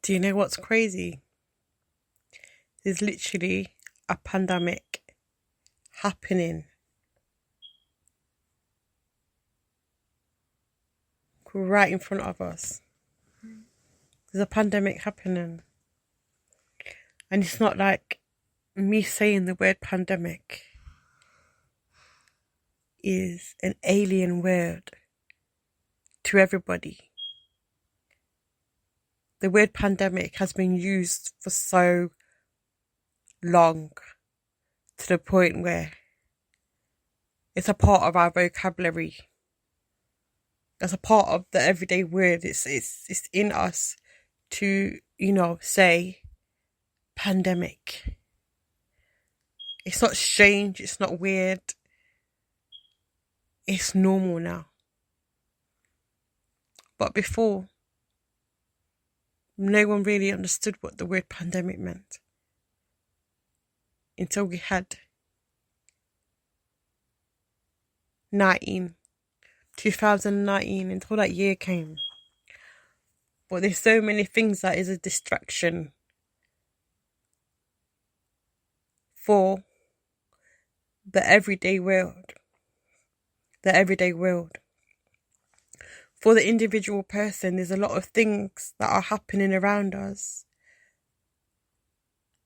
Do you know what's crazy? There's literally a pandemic happening right in front of us. There's a pandemic happening. And it's not like me saying the word pandemic is an alien word to everybody. The word pandemic has been used for so long to the point where it's a part of our vocabulary. It's a part of the everyday word. It's in us to, say pandemic. It's not strange, it's not weird. It's normal now. But before, no one really understood what the word pandemic meant until we had 2019, until that year came. But there's so many things that is a distraction for the everyday world. For the individual person, there's a lot of things that are happening around us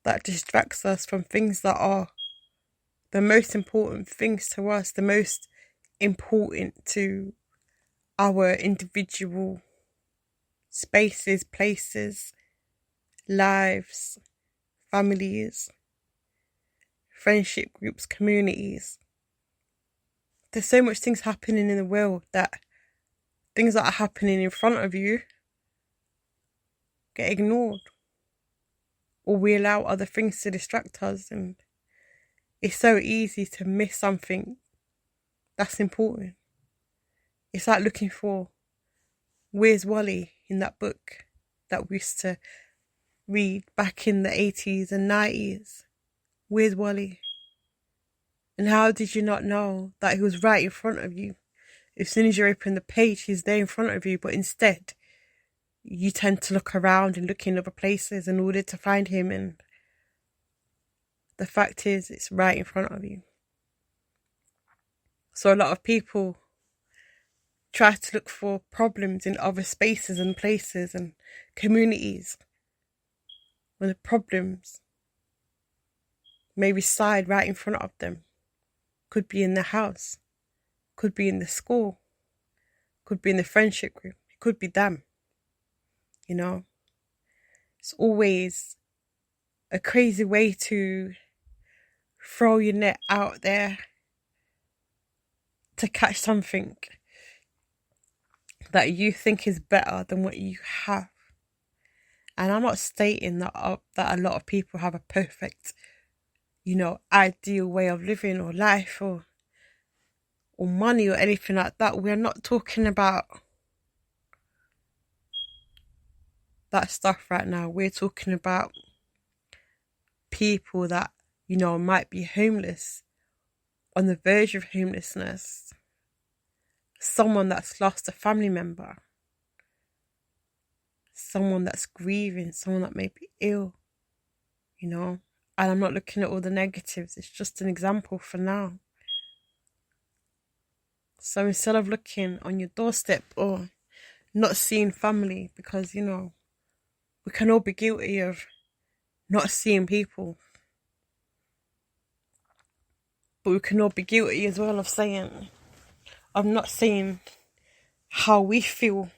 that distracts us from things that are the most important things to us, the most important to our individual spaces, places, lives, families, friendship groups, communities. There's so much things happening in the world that things that are happening in front of you get ignored, or we allow other things to distract us, and it's so easy to miss something that's important. It's like looking for Where's Wally in that book that we used to read back in the 80s and 90s. Where's Wally? And how did you not know that he was right in front of you? As soon as you open the page, he's there in front of you, but instead you tend to look around and look in other places in order to find him, and the fact is it's right in front of you. So a lot of people try to look for problems in other spaces and places and communities, when the problems may reside right in front of them. Could be in the house, could be in the school, could be in the friendship group, it could be them. It's always a crazy way to throw your net out there to catch something that you think is better than what you have. And I'm not stating that a lot of people have a perfect, ideal way of living or life or money or anything like that. We're not talking about that stuff right now. We're talking about people that, might be homeless, on the verge of homelessness, someone that's lost a family member, someone that's grieving, someone that may be ill, and I'm not looking at all the negatives, it's just an example for now. So instead of looking on your doorstep or not seeing family, because, we can all be guilty of not seeing people, but we can all be guilty as well of not saying how we feel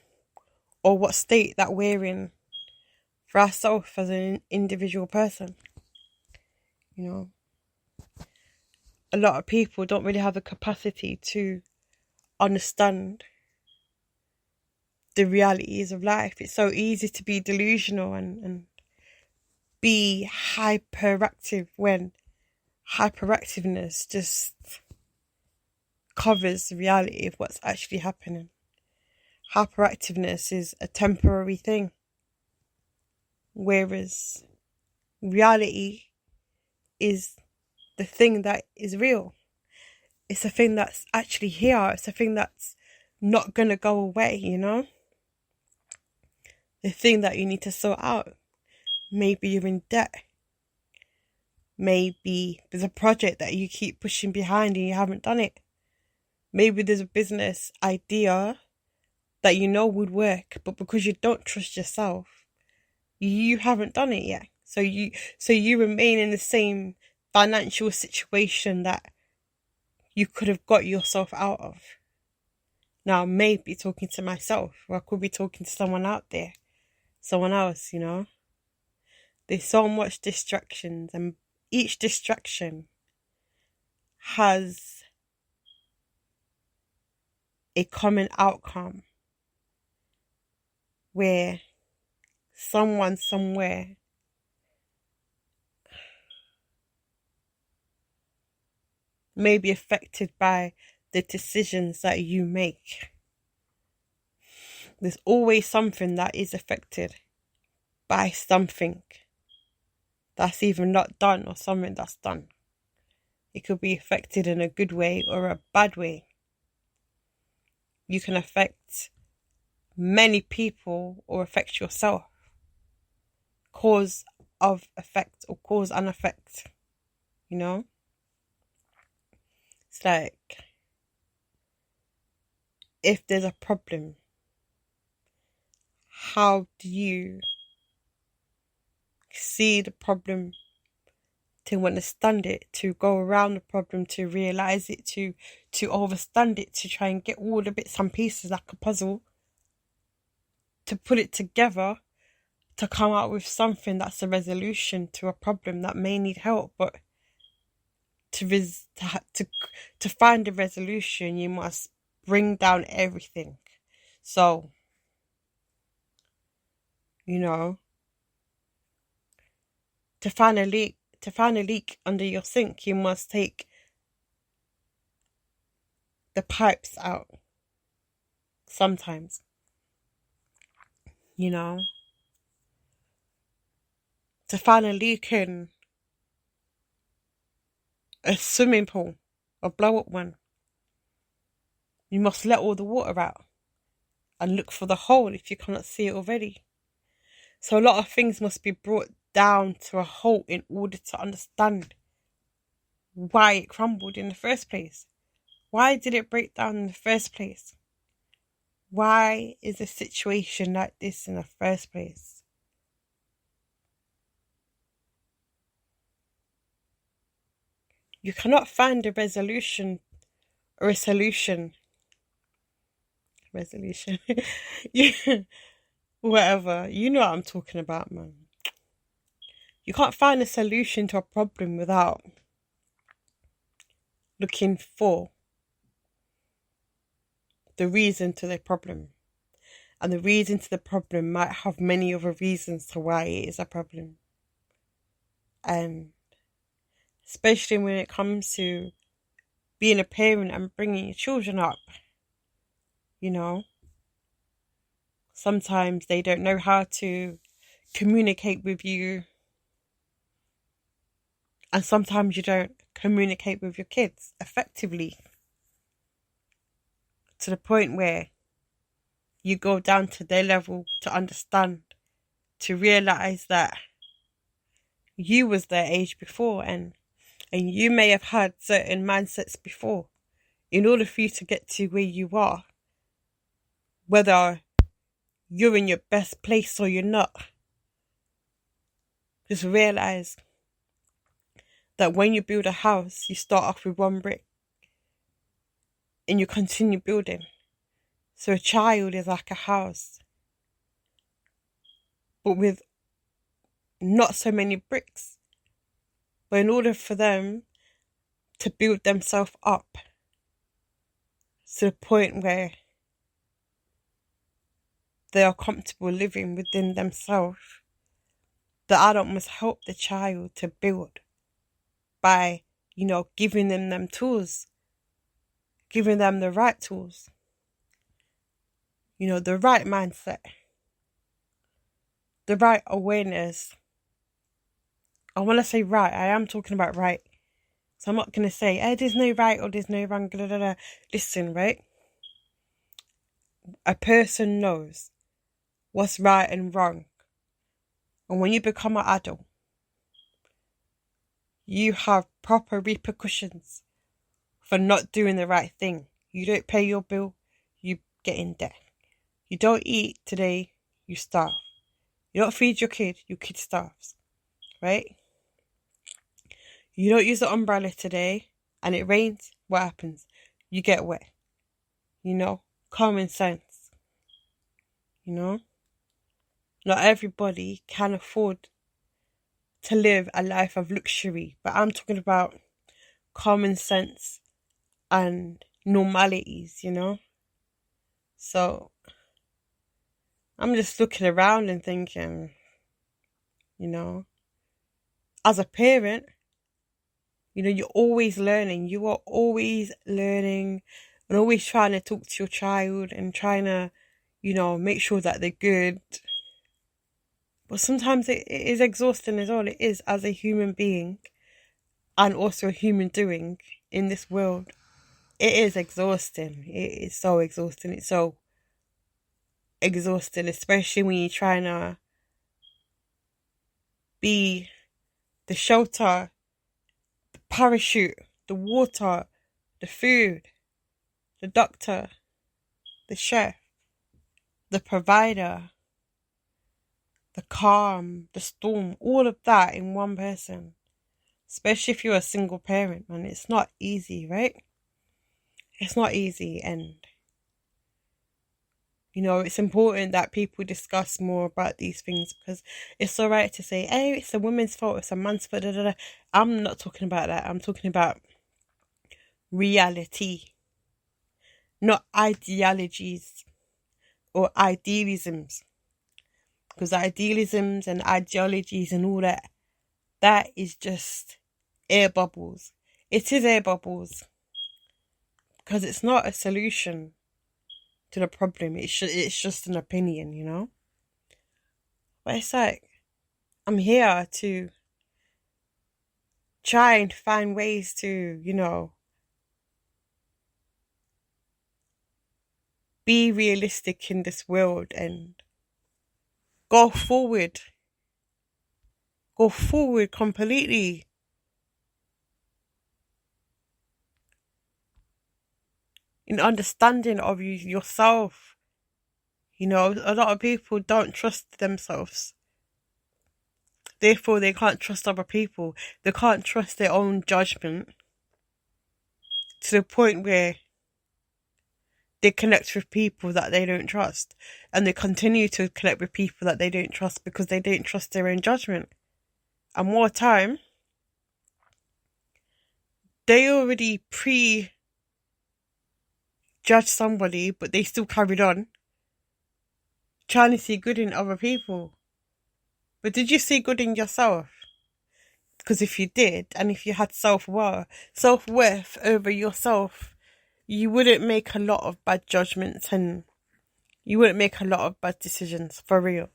or what state that we're in for ourselves as an individual person. A lot of people don't really have the capacity to understand the realities of life. It's so easy to be delusional and be hyperactive when hyperactiveness just covers the reality of what's actually happening. Hyperactiveness is a temporary thing, whereas reality is the thing that is real. It's a thing that's actually here. It's a thing that's not going to go away, the thing that you need to sort out. Maybe you're in debt. Maybe there's a project that you keep pushing behind and you haven't done it. Maybe there's a business idea that you know would work, but because you don't trust yourself, you haven't done it yet. So you remain in the same financial situation that you could have got yourself out of. Now, maybe talking to myself, or I could be talking to someone out there, someone else, you know. There's so much distractions, and each distraction has a common outcome where someone somewhere may be affected by the decisions that you make. There's always something that is affected by something that's either not done or something that's done. It could be affected in a good way or a bad way. You can affect many people or affect yourself. Cause of effect or cause and effect. You know? It's like, if there's a problem, how do you see the problem, to understand it, to go around the problem, to realise it, to understand it, to try and get all the bits and pieces like a puzzle, to put it together, to come out with something that's a resolution to a problem that may need help, but to find a resolution, you must bring down everything. So, you know, to find a leak under your sink, you must take the pipes out. Sometimes, you know, to find a leak in a swimming pool, a blow-up one, you must let all the water out and look for the hole if you cannot see it already. So a lot of things must be brought down to a halt in order to understand why it crumbled in the first place. Why did it break down in the first place? Why is a situation like this in the first place? You cannot find a resolution or a solution. Resolution. Yeah. Whatever. You know what I'm talking about, man. You can't find a solution to a problem without looking for the reason to the problem. And the reason to the problem might have many other reasons to why it is a problem. And especially when it comes to being a parent and bringing your children up, you know, sometimes they don't know how to communicate with you. And sometimes you don't communicate with your kids effectively, to the point where you go down to their level to understand, to realise that you was their age before, and you may have had certain mindsets before. In order for you to get to where you are, whether you're in your best place or you're not, just realise that when you build a house, you start off with one brick and you continue building. So a child is like a house, but with not so many bricks. But in order for them to build themselves up to the point where they are comfortable living within themselves, the adult must help the child to build by, you know, giving them tools, giving them the right tools, you know, the right mindset, the right awareness. I want to say right, I am talking about right. So I'm not going to say, hey, there's no right or there's no wrong. Blah, blah, blah. Listen, right? A person knows what's right and wrong. And when you become an adult, you have proper repercussions for not doing the right thing. You don't pay your bill, you get in debt. You don't eat today, you starve. You don't feed your kid starves, right? You don't use the umbrella today and it rains, what happens? You get wet. Common sense. Not everybody can afford to live a life of luxury, but I'm talking about common sense and normalities. So I'm just looking around and thinking, as a parent, you're always learning. You are always learning and always trying to talk to your child and trying to, make sure that they're good. But sometimes it is exhausting as well. It is, as a human being and also a human doing in this world. It is exhausting. It is so exhausting. It's so exhausting, especially when you're trying to be the shelter, the parachute, the water, the food, the doctor, the chef, the provider, the calm, the storm, all of that in one person. Especially if you're a single parent, man. It's not easy, right? It's not easy, and it's important that people discuss more about these things, because it's alright to say, hey, it's a woman's fault, it's a man's fault, da, da, da. I'm not talking about that. I'm talking about reality, not ideologies or idealisms. Because idealisms and ideologies and all that is just air bubbles. It is air bubbles. Because it's not a solution to the problem. It's just an opinion, But it's like, I'm here to try and find ways to, be realistic in this world and go forward. Go forward completely. In understanding of yourself. A lot of people don't trust themselves. Therefore, they can't trust other people. They can't trust their own judgment to the point where they connect with people that they don't trust. And they continue to connect with people that they don't trust because they don't trust their own judgment. And more time, they already pre-judged somebody, but they still carried on trying to see good in other people. But did you see good in yourself? Because if you did, and if you had self-worth over yourself, you wouldn't make a lot of bad judgments and you wouldn't make a lot of bad decisions. For real.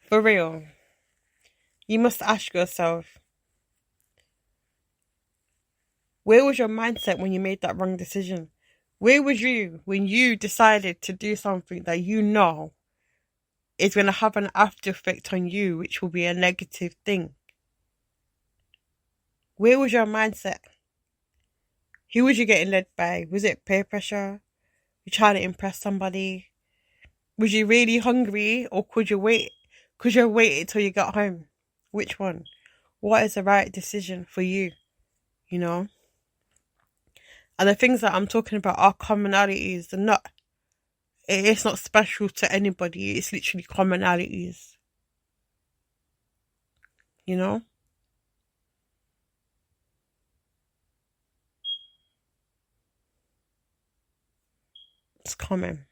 For real. You must ask yourself, where was your mindset when you made that wrong decision? Where was you when you decided to do something that you know is going to have an after effect on you, which will be a negative thing? Where was your mindset? Who was you getting led by? Was it peer pressure? You trying to impress somebody? Was you really hungry, or could you wait? Could you wait until you got home? Which one? What is the right decision for you? And the things that I'm talking about are commonalities. It's not special to anybody. It's literally commonalities. It's common.